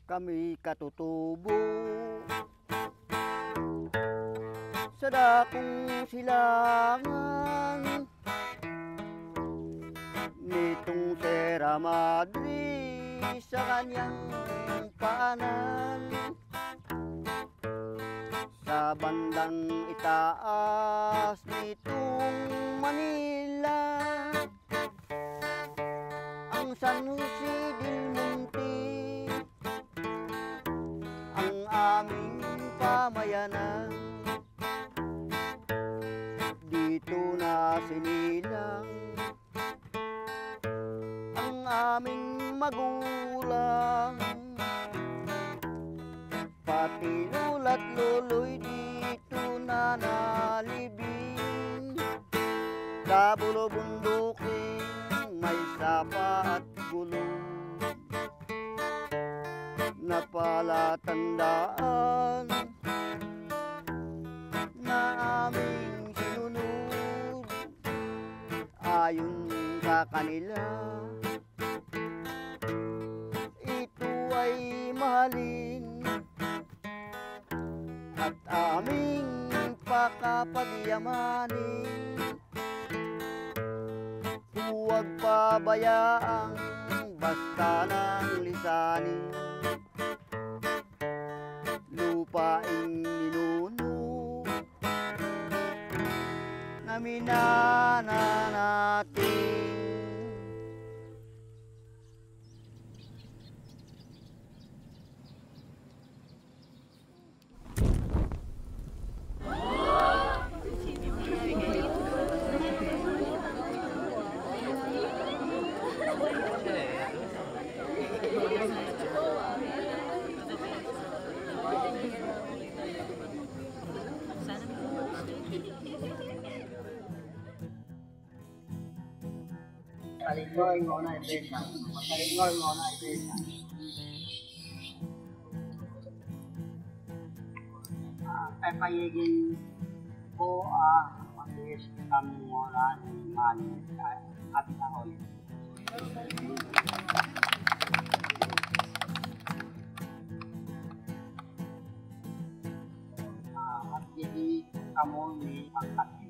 Kami katutubo sa dakong silangan nitong Sierra Madre sa kanyang paanan, sa bandang itaas nitong Manila, ang San Jose del Monte ang aming pamayanan. Dito na sinilang ang aming magulang, pati lula't luloy dito na nalibing. Kabulubunduking may sapa at gulong na palatandaan na aming sinunod ayon sa kanila. Ito ay mahalin at aming pakapagyamanin. Huwag pabayaang basta nang lisanin lupaing ninuno na minana natin. Palingoy mo na ibesa. Palingoy mo na ibesa. Pepayigin ko matiis kami mo na ni Mani at Ahoy. Magiging kamu ni Pangkati.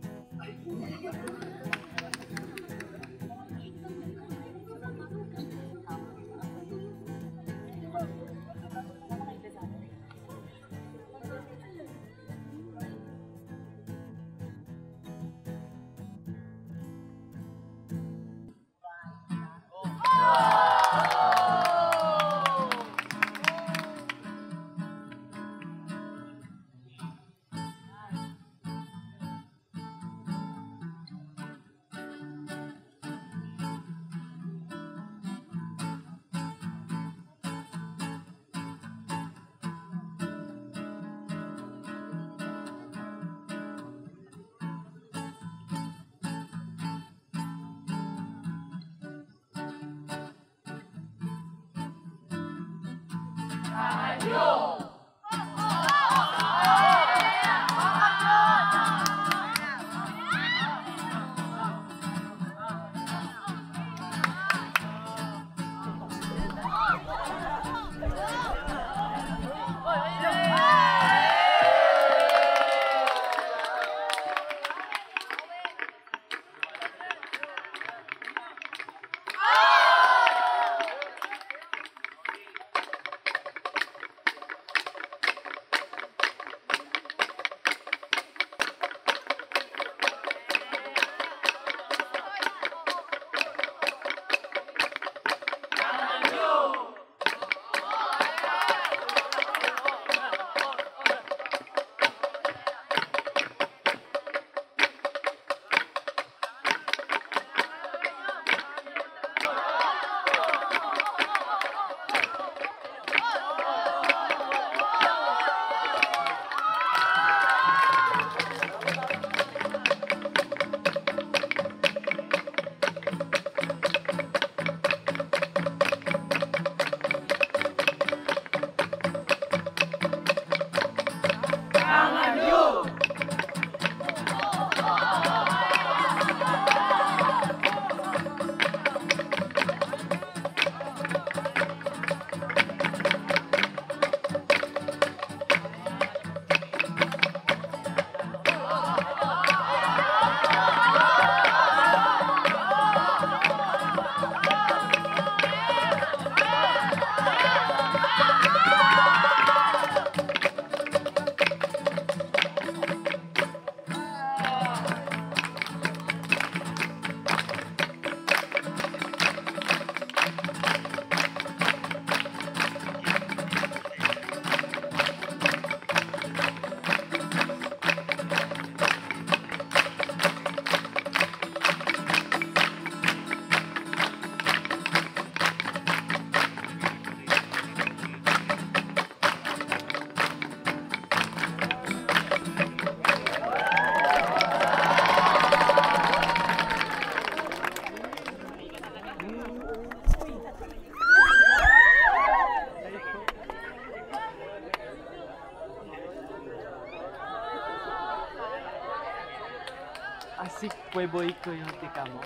Si Pueboy ko yung tika mo.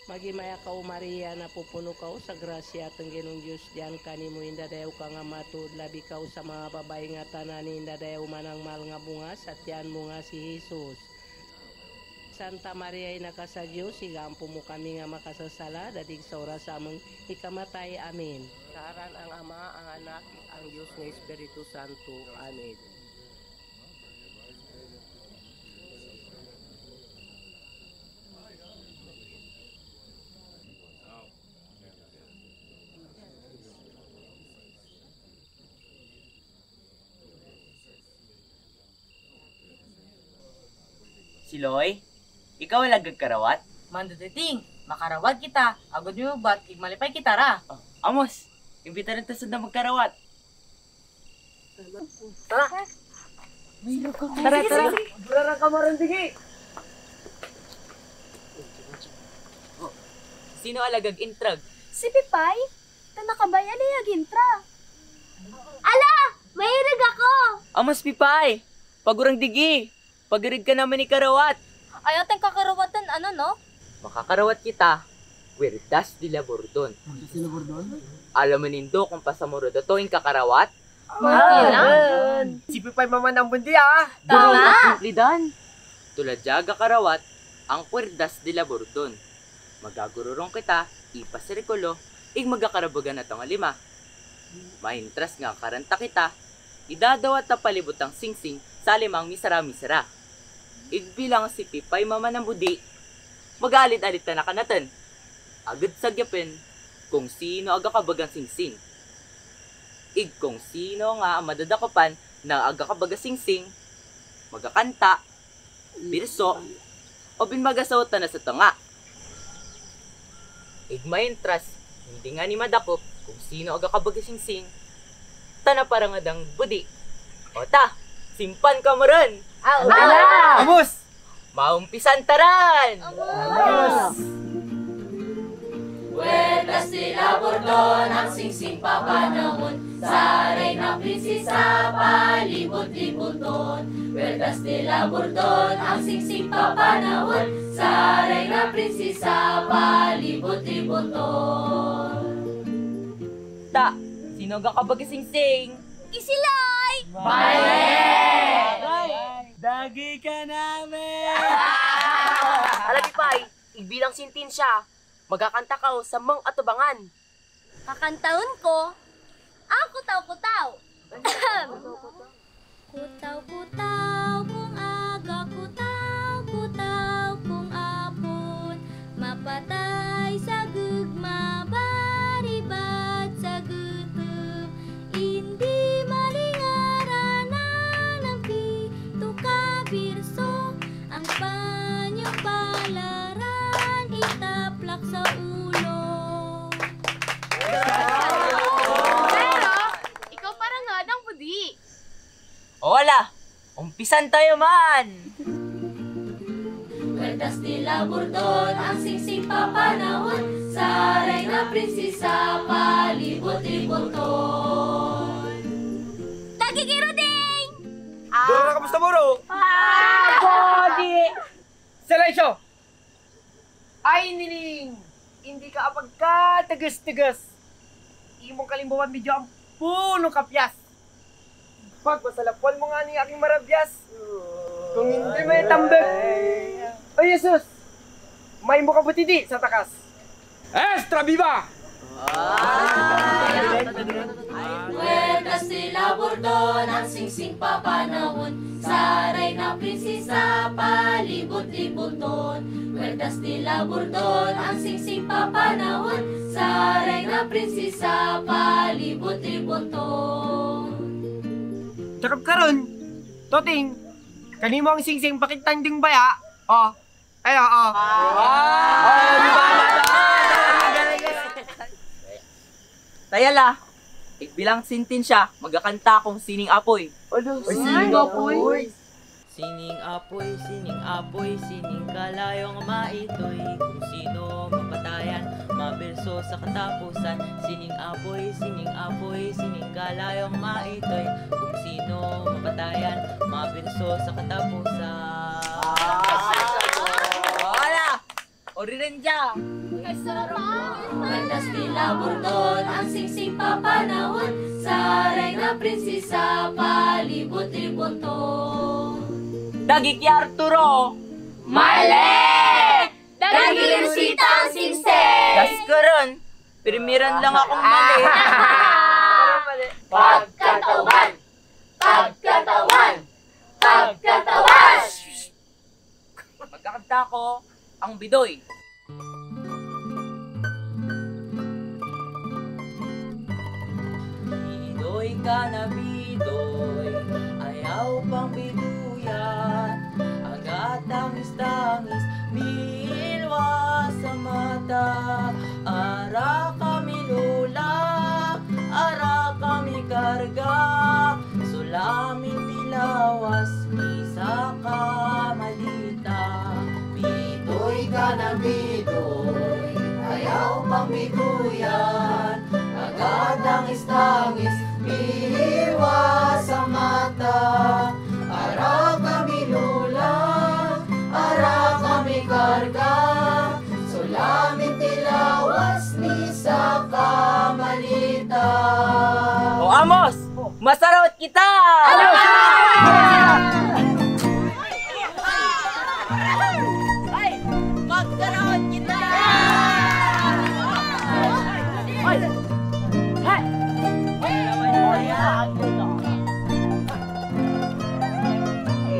Magimaya ka o Maria na pupuno ka sa grasya at ang Ginong Diyos diyan kanimo indadayaw ka nga matud labi ka sa mga babae nga tanan indadayaw manang mal nga bunga sa tiyan mo nga si Jesus. Santa Maria ina sa Diyos igampo mo kami nga makasasala dadig sa oras sa among ikamatay. Amen. Karan ang Ama, ang Anak, ang Diyos nga Espiritu Santo. Amen. Siloy, ikaw ang nagkakarawat? Manduduting, makarawad kita, agad mo ba't malipay kita ra? Oh, Amos, imbita rin tasod na magkarawat. Tara! Tara! Burara ka marandigi! Oh, sino alagag intrag? Si Pipay, tanakabayan niya gintra. Ala! Mahirig ako! Amos Pipay, pagurang digi, pagirig ka naman ni karawat. Ayaw tayong kakarawatan, ano no? Makakarawat kita, Huertas de la Bordon. Alam mo nindo kung pasamuro to yung kakarawat? Si Pipay mama ng bundi ah! Tama! Lidan. Tulad jaga karawat, ang Huertas de la Bordon. Magagururong kita, ipasirikulo, magakarabagan na tong 5. Maintras nga karanta kita, idadawat na palibot ang singsing sa 5 misara-misara. Igbilang si Pipay mama ng budi, magalit-alit na nakanatan. Agad sagyapin kung sino agakabagang singsing. Kung sino nga ang madadakapan ng agakabaga singsing, magakanta, birso, o binmagasautan na sa tanga. Maintras, hindi nga ni madakop kung sino agakabaga singsing, tana parang adang budi. O ta, simpan ka mo rin! Amos! Maumpisan taran! Huertas de la Bordon, ang singsing papanahon, sa Reyna Prinsesa palibot-libuton. Huertas de la Bordon, ang singsing papanahon, sa Reyna Prinsesa palibot-libuton. Ta, sino agakabaga singsing? Isilay! Dagi ka namin! Ala Pipay, igbilang sintin siya. magakanta ka sa mang atubangan. Kakantahon ko, ang kutaw-kutaw. Kutaw-kutaw kung aga, kutaw-kutaw kung apon, mapatay sa gugma, baribat sa gutom, hindi malingaranan ng pito kabirso, ang panyong palaran, itaplak sa ulo. Ikaw parang hadang pudi. O wala, umpisan tayo man! Puertas de la Burdon, ang singsing papanahon, sa Reyna Prinsesa, palibot-liboton. Tagigiruding! Duro na kamusta buro? Body! Silencio! Ay nining! Hindi ka apag ka tagas-tagas. Imong kalimbawan medyo ang punong kapyas. Pag masalapuan mo nga ni aking marabyas. Kung hindi may tambag. O Jesus! May mo kabutidi sa takas. Extra viva! Puertas de la Burdon, ang singsing papanahon, sa Reyna Prinsesa, palibot-liboton. Puertas de la Burdon, ang singsing papanahon, sa Reyna Prinsesa, palibot-liboton. Tsakap karon, Toting, kanimo ang singsing pakitanding baya. Oh, ayo, oh. Tayala, igbilang sintensya, magakanta akong sining apoy. Sining apoy. Sining apoy, sining kalayong maitoy. Kung sino mapatayan, maberso sa katapusan. Sining apoy, sining kalayong maitoy. Kung sino mapatayan, maberso sa katapusan. Wala! Ori rin dyan! Puertas de la Burdon, ang singsing papanahon, sa Reyna Prinsesa, palibot-liboton. Dagi ki Arturo! Mali! Dagi Rosita ang singsing! Das karon, pirmiran lang akong mali. Pagkatawan! Pagkatawan! Pagkatawan! Magkakanta ko ang bidoy. Bidoy ka na bidoy, ayaw pang biduyan. Agad tangis-tangis, milwa sa mata. Ara kami lula, ara kami karga. Sulamin tilawas, misa ka malita. Bidoy ka na bidoy, ayaw pang biduyan. Agad tangis-tangis, milwa sa mata. Ara kami lula, ara kami karga. Sulamin tilawas, misa ka malita. O Amos, masarot kita! Ay, magkaroon kita!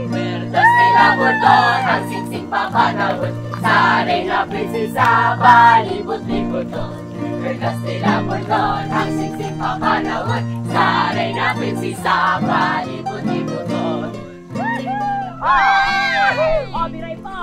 Puertas de la Burdon, ang singsing papanahon, sa Reyna Prinsesa, palibot-liboton. Puertas de la Burdon, ang singsing papanahon, sa Reyna Prinsesa, palibot-liboton. Biray pa!